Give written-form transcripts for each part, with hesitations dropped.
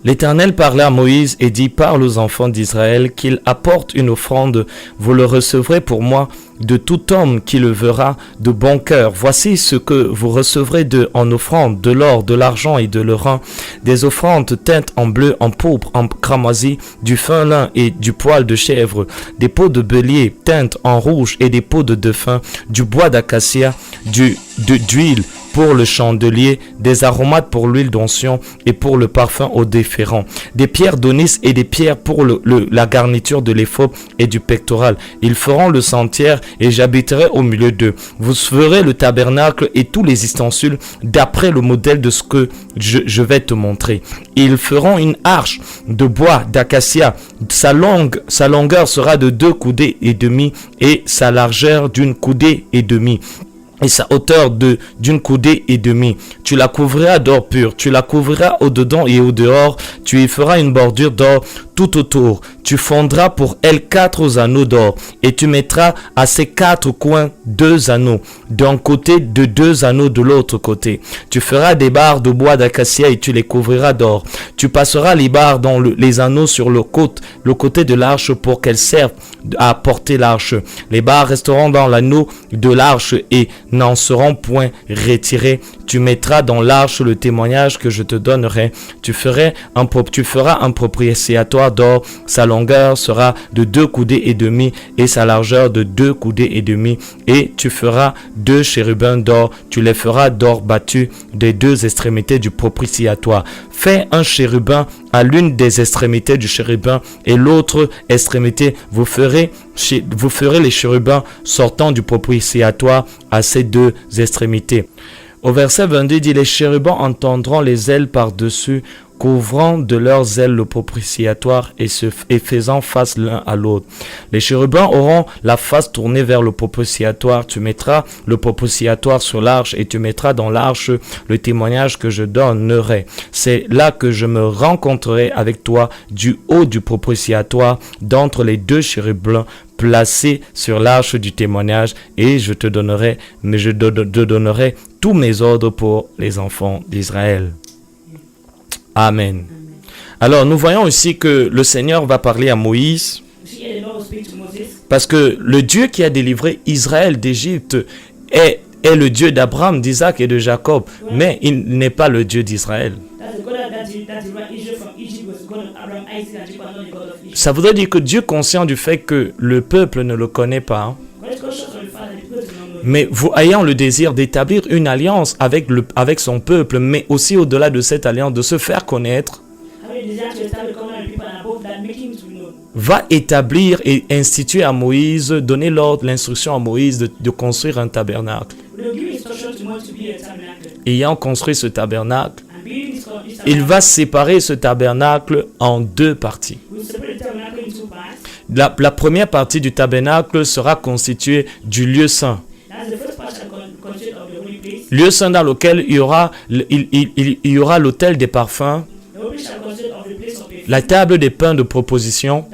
L'Éternel parla à Moïse et dit, parle aux enfants d'Israël qu'ils apportent une offrande. Vous le recevrez pour moi de tout homme qui le verra de bon cœur. Voici ce que vous recevrez en offrande, de l'or, de l'argent et de l'orin, des offrandes teintes en bleu, en pourpre, en cramoisi, du fin lin et du poil de chèvre, des peaux de bélier teintes en rouge et des peaux de dauphin, du bois d'acacia, d'huile pour le chandelier, des aromates pour l'huile d'onction et pour le parfum au déférent, des pierres d'onyx et des pierres pour la garniture de l'éphod et du pectoral. Ils feront le sentier et j'habiterai au milieu d'eux. Vous ferez le tabernacle et tous les ustensiles d'après le modèle de ce que je vais te montrer. Ils feront une arche de bois d'acacia. Sa longueur sera de 2 coudées et demi et sa largeur d'une coudée et demie. Et sa hauteur d'une coudée et demie. Tu la couvriras d'or pur. Tu la couvriras au dedans et au dehors. Tu y feras une bordure d'or tout autour. Tu fondras pour elle 4 anneaux d'or. Et tu mettras à ces 4 coins 2 anneaux d'un côté, de 2 anneaux de l'autre côté. Tu feras des barres de bois d'acacia et tu les couvriras d'or. Tu passeras les barres dans les anneaux sur le côté de l'arche pour qu'elles servent à porter l'arche. Les barres resteront dans l'anneau de l'arche et n'en seront point retirés. Tu mettras dans l'arche le témoignage que je te donnerai. Tu feras un propitiatoire d'or. Sa longueur sera de 2 coudées et demi et sa largeur de 2 coudées et demi. Et tu feras 2 chérubins d'or. Tu les feras d'or battu des 2 extrémités du propitiatoire. Fais un chérubin à l'une des extrémités du chérubin et l'autre extrémité. Vous ferez les chérubins sortant du propitiatoire à ces 2 extrémités. Au verset 22 dit, les chérubins entendront les ailes par-dessus, couvrant de leurs ailes le propitiatoire et faisant face l'un à l'autre. Les chérubins auront la face tournée vers le propitiatoire. Tu mettras le propitiatoire sur l'arche et tu mettras dans l'arche le témoignage que je donnerai. C'est là que je me rencontrerai avec toi du haut du propitiatoire d'entre les 2 chérubins placés sur l'arche du témoignage et je te donnerai tous mes ordres pour les enfants d'Israël. Amen. Alors, nous voyons ici que le Seigneur va parler à Moïse parce que le Dieu qui a délivré Israël d'Égypte est le Dieu d'Abraham, d'Isaac et de Jacob, mais il n'est pas le Dieu d'Israël. Ça voudrait dire que Dieu, conscient du fait que le peuple ne le connaît pas, mais ayant le désir d'établir une alliance avec son peuple, mais aussi au-delà de cette alliance, de se faire connaître, va établir et instituer à Moïse, donner l'ordre, l'instruction à Moïse de construire un tabernacle. Ayant construit ce tabernacle, il va séparer ce tabernacle en 2 parties. La première partie du tabernacle sera constituée du lieu saint. Lieu saint dans lequel il y aura l'autel des parfums, la table des pains de proposition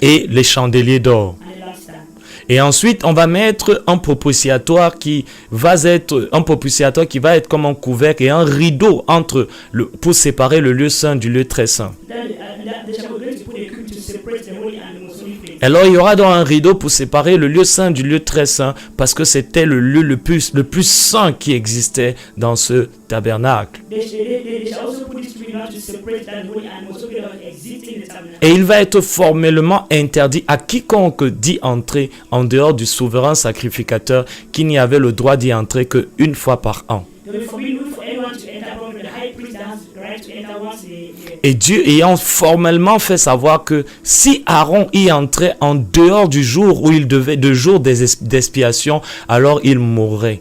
et les chandeliers d'or. Et ensuite, on va mettre un propitiatoire qui va être comme un couvercle et un rideau pour séparer le lieu saint du lieu très saint. Alors, il y aura donc un rideau pour séparer le lieu saint du lieu très saint parce que c'était le lieu le plus saint qui existait dans ce tabernacle. Et il va être formellement interdit à quiconque d'y entrer en dehors du souverain sacrificateur qui n'y avait le droit d'y entrer qu'une fois par an. Et Dieu ayant formellement fait savoir que si Aaron y entrait en dehors du jour où il devait, de jour d'expiation, alors il mourrait.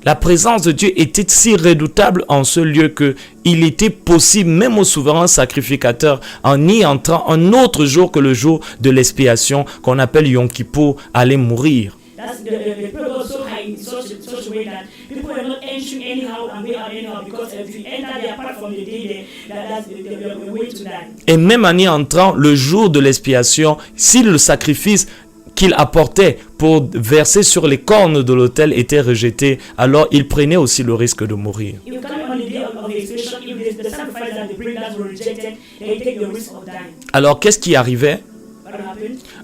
La présence de Dieu était si redoutable en ce lieu que il était possible, même au souverain sacrificateur, en y entrant un autre jour que le jour de l'expiation, qu'on appelle Yom Kippour, allait mourir. Et même en y entrant le jour de l'expiation, si le sacrifice qu'il apportait pour verser sur les cornes de l'autel était rejeté, alors il prenait aussi le risque de mourir. Alors qu'est-ce qui arrivait?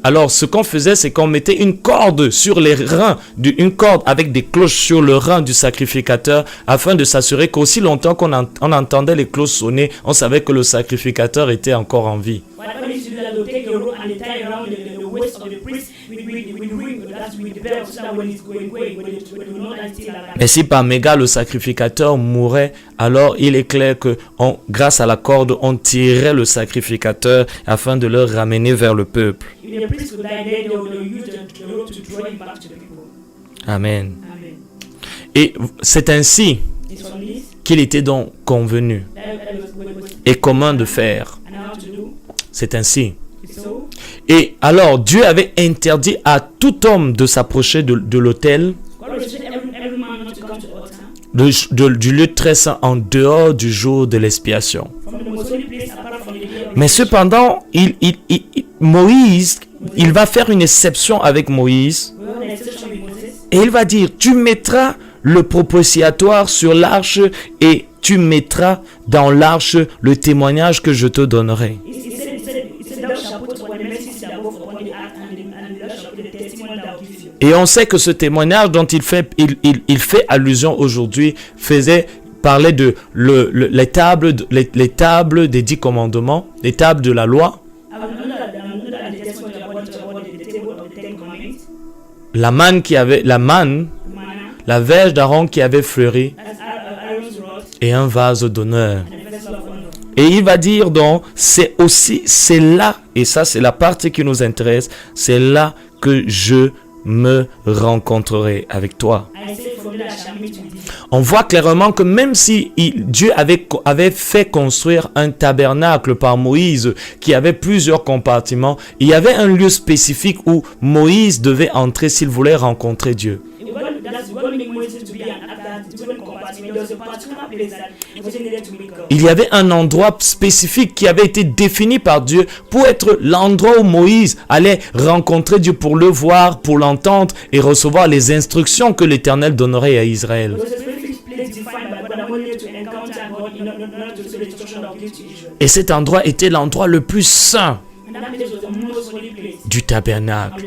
Alors ce qu'on faisait, c'est qu'on mettait une corde sur les reins, une corde avec des cloches sur le rein du sacrificateur, afin de s'assurer qu'aussi longtemps qu'on entendait les cloches sonner, on savait que le sacrificateur était encore en vie. Mais si par méga le sacrificateur mourait, alors il est clair que grâce à la corde, on tirait le sacrificateur afin de le ramener vers le peuple. Amen. Et c'est ainsi qu'il était donc convenu et commun de faire. C'est ainsi. Et alors Dieu avait interdit à tout homme de s'approcher de l'autel, du lieu très saint, en dehors du jour de l'expiation. Mais cependant, Moïse, il va faire une exception avec Moïse. Et il va dire, tu mettras le propitiatoire sur l'arche et tu mettras dans l'arche le témoignage que je te donnerai. Et on sait que ce témoignage dont il fait allusion aujourd'hui parlait de les tables des 10 commandements, les tables de la loi, la manne, la verge d'Aaron qui avait fleuri et un vase d'honneur. Et il va dire donc, c'est là, et ça c'est la partie qui nous intéresse, c'est là que je me rencontrerai avec toi. On voit clairement que même si Dieu avait fait construire un tabernacle par Moïse qui avait plusieurs compartiments, il y avait un lieu spécifique où Moïse devait entrer s'il voulait rencontrer Dieu. Il y avait un endroit spécifique qui avait été défini par Dieu pour être l'endroit où Moïse allait rencontrer Dieu pour le voir, pour l'entendre et recevoir les instructions que l'Éternel donnerait à Israël. Et cet endroit était l'endroit le plus saint du tabernacle.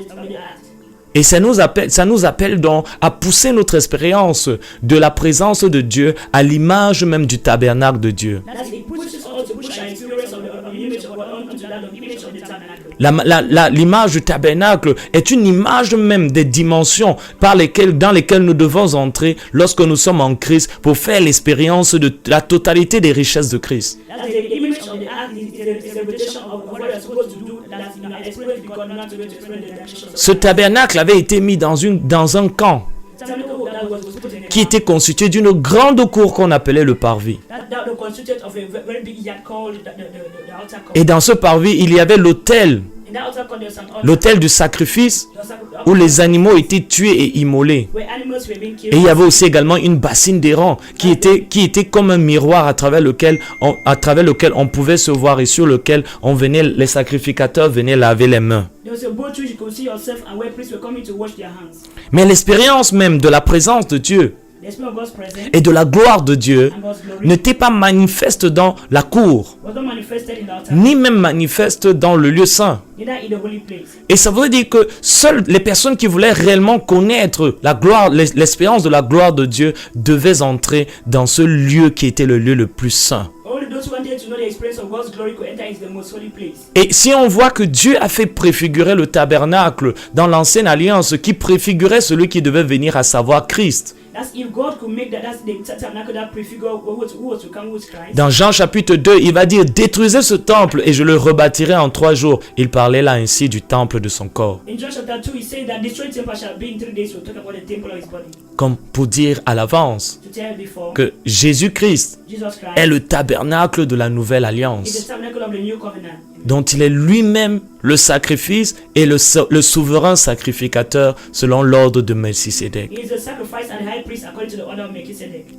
Et ça nous appelle donc à pousser notre expérience de la présence de Dieu à l'image même du tabernacle de Dieu. L'image du tabernacle est une image même des dimensions dans lesquelles nous devons entrer lorsque nous sommes en Christ pour faire l'expérience de la totalité des richesses de Christ. Ce tabernacle avait été mis dans un camp qui était constitué d'une grande cour qu'on appelait le parvis. Et dans ce parvis, il y avait l'autel du sacrifice où les animaux étaient tués et immolés. Et il y avait aussi également une bassine d'airain qui était comme un miroir à travers lequel on pouvait se voir et sur lequel les sacrificateurs venaient laver les mains. Mais l'expérience même de la présence de Dieu et de la gloire de Dieu n'était pas manifeste dans la cour, ni même manifeste dans le lieu saint. Et ça veut dire que seules les personnes qui voulaient réellement connaître la gloire, l'expérience de la gloire de Dieu devaient entrer dans ce lieu qui était le lieu le plus saint. Et si on voit que Dieu a fait préfigurer le tabernacle dans l'ancienne alliance qui préfigurait celui qui devait venir, à savoir Christ. Dans Jean chapitre 2, il va dire, détruisez ce temple et je le rebâtirai en 3 jours. Il parlait là ainsi du temple de son corps. Comme pour dire à l'avance que Jésus-Christ est le tabernacle de la nouvelle alliance, dont il est lui-même le sacrifice et le souverain sacrificateur selon l'ordre de Melchisédek.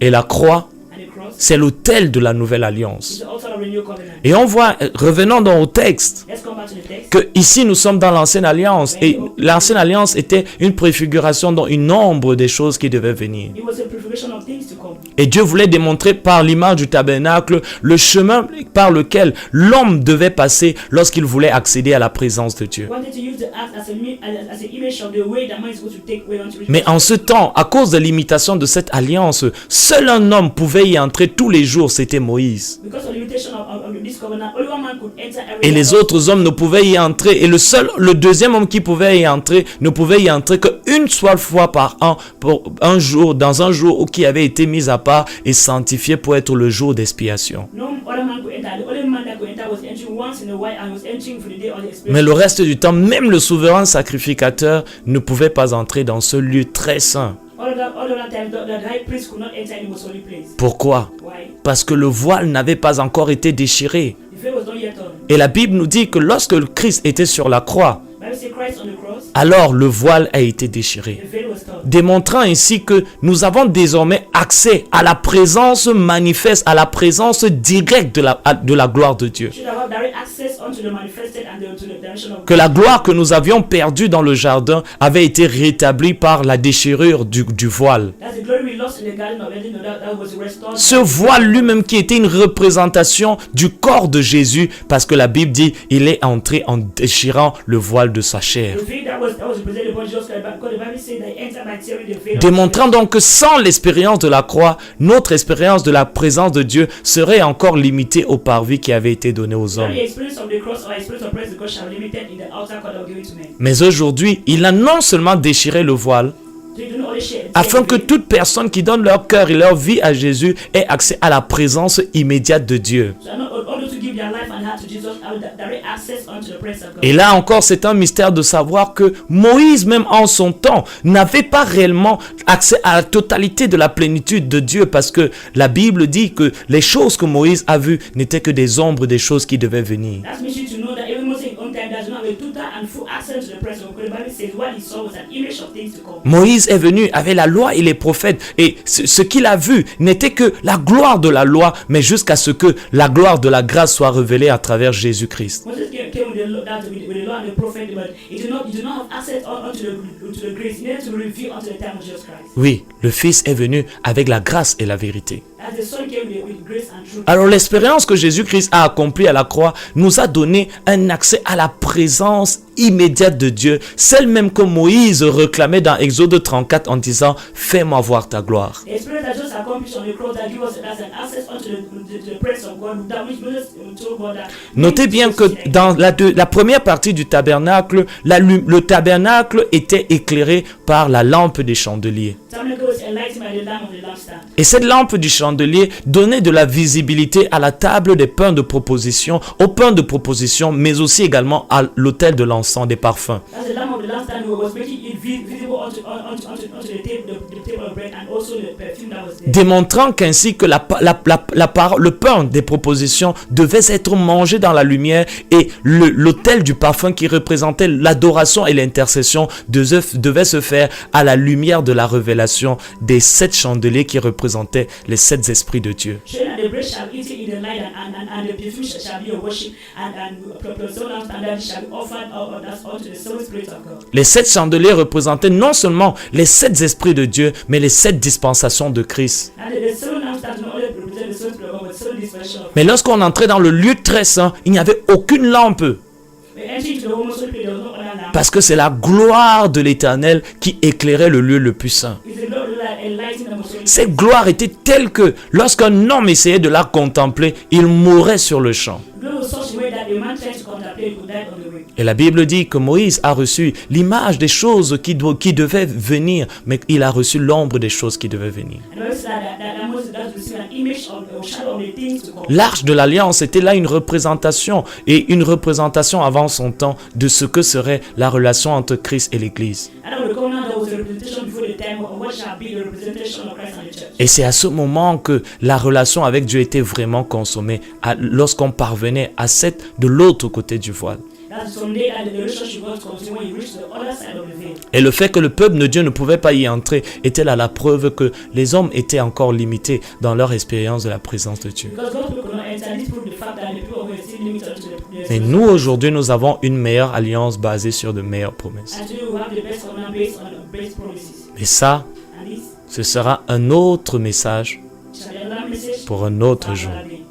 Et la croix And the cross C'est l'autel de la nouvelle is alliance. the altar of the new covenant. Et on voit, revenons donc au texte, Let's come back to the text. que ici nous sommes dans l'ancienne alliance. Et l'ancienne alliance était une préfiguration dans une ombre des choses qui devaient venir. It was a prefiguration of things to come. Et Dieu voulait démontrer par l'image du tabernacle le chemin par lequel l'homme devait passer lorsqu'il voulait accéder à la présence de Dieu. He wanted to use the act as an image of the way that man is supposed to take way unto Mais en ce temps, à cause de l'imitation de cette alliance, seul un homme pouvait y entrer tous les jours, c'était Moïse. because of the limitation of this covenant, only one man could enter every Et les autres hommes ne pouvaient y entrer. Et le deuxième homme qui pouvait y entrer ne pouvait y entrer qu'une seule fois par an, pour un jour, dans un jour qui avait été mis à part et sanctifié pour être le jour d'expiation. No other man could enter. The only man that could enter was entering once in a while and was entering for the day of the experience. Mais le reste du temps, même le souverain sacrificateur ne pouvait pas entrer dans ce lieu très saint. All of that time, the high priest could not enter in the most holy place. Pourquoi? Why? Parce que le voile n'avait pas encore été déchiré. The veil was not yet on. Et la Bible nous dit que lorsque le Christ était sur la croix, Bible says Christ on the cross, alors le voile a été déchiré. the veil was torn. Démontrant ainsi que nous avons désormais accès à la présence manifeste, à la présence directe de la gloire de Dieu. We should have direct access unto the manifested and to the dimension of Que la gloire que nous avions perdue dans le jardin avait été rétablie par la déchirure du voile. That's the glory we lost in the Garden of Eden. That was restored. Ce voile lui-même qui était une représentation du corps de Jésus, parce que la Bible dit il est entré en déchirant le voile de sa chair. The veil that was represented upon Jesus Christ, because the Bible says that he entered by tearing the veil. Démontrant donc que sans l'expérience de la croix, notre expérience de la présence de Dieu serait encore limitée au parvis qui avait été donné aux hommes. The experience of the cross or experience of praise of God shall be limited in the outer court of given to men. Mais aujourd'hui, il a non seulement déchiré le voile, So you do not only share. afin que toute personne qui donne leur cœur et leur vie à Jésus ait accès à la présence immédiate de Dieu. So not only to give their life and heart to Jesus, I will direct access unto the presence of God. Et là encore, c'est un mystère de savoir que Moïse, même en son temps, n'avait pas réellement accès à la totalité de la plénitude de Dieu, parce que la Bible dit que les choses que Moïse a vues n'étaient que des ombres des choses qui devaient venir. That's makes you to know that even Moses in own time does not have a total and full access to the presence of God. The Bible says what he saw was an image of things to come. Moïse est venu avec la loi et les prophètes, et ce qu'il a vu n'était que la gloire de la loi, mais jusqu'à ce que la gloire de la grâce soit révélée à travers Jésus-Christ. Moses came with the law and the prophet, but he did not have access unto the grace. He needed to be revealed unto the time of Jesus Christ. Oui, le Fils est venu avec la grâce et la vérité. As the Son came with grace and truth. Alors l'expérience que Jésus-Christ a accomplie à la croix nous a donné un accès à la présence immédiate de Dieu, celle même que Moïse réclamait dans Exode 34 en disant « Fais-moi voir ta gloire ». The experience that just accomplished on the cross that give us an access unto the presence of God, that which Moses told God that. Notez bien que dans la première partie du tabernacle, le tabernacle était éclairé par la lampe des chandeliers. Tabernacle was enlightened by the lamp of the lampstand. Et cette lampe du chandelier donnait de la visibilité à la table des pains de proposition, aux pains de proposition, mais aussi également à l'autel de l'encens des parfums. That's the lamp of the lampstand was making it visible unto the table of bread and also the perfume that was there. Démontrant qu'ainsi que le pain des propositions devait être mangé dans la lumière, et l'autel du parfum qui représentait l'adoration et l'intercession devait se faire à la lumière de la révélation des 7 chandeliers qui représentaient les 7 esprits de Dieu. Showing that the bread shall be eaten in the light and the perfume shall be your worship and plus so lampstand that shall be offered unto the seven spirits of God. Les 7 chandeliers représentaient non seulement les 7 esprits de Dieu, mais les 7 dispensations de Christ. And the seven lampstands not only represent the seven spirits of God, but seven dispensation of Mais lorsqu'on entrait dans le lieu très saint, il n'y avait aucune lampe, we entering to the almost holy place, there was no other lamp. parce que c'est la gloire de l'Éternel qui éclairait le lieu le plus saint. It's the Lord that enlightened the most holy. Cette gloire était telle que lorsqu'un homme essayait de la contempler, il mourait sur le champ. The glory was such a way that the man trying to contemplate could die on the way. Et la Bible dit que Moïse a reçu l'image des choses qui devaient venir, mais il a reçu l'ombre des choses qui devaient venir. And the Bible says that Moses does receive an image of a shadow of the things to come. L'arche de l'Alliance était là une représentation, et une représentation avant son temps de ce que serait la relation entre Christ et l'Église. And of the covenant, there was a representation before the time of what shall be the representation of Christ and the church. Et c'est à ce moment que la relation avec Dieu était vraiment consommée, lorsqu'on parvenait à de l'autre côté du voile. That's someday that the relationship will continue when you reach the other side of the veil. Et le fait que le peuple de Dieu ne pouvait pas y entrer était là la preuve que les hommes étaient encore limités dans leur expérience de la présence de Dieu. Because God could not enter, this proved the fact that the people were still limited to the Mais nous, aujourd'hui, nous avons une meilleure alliance basée sur de meilleures promesses. And today we have the best covenant based on the best promises. Et ça, And this ce sera un autre message shall be another message pour un autre for jour. another day.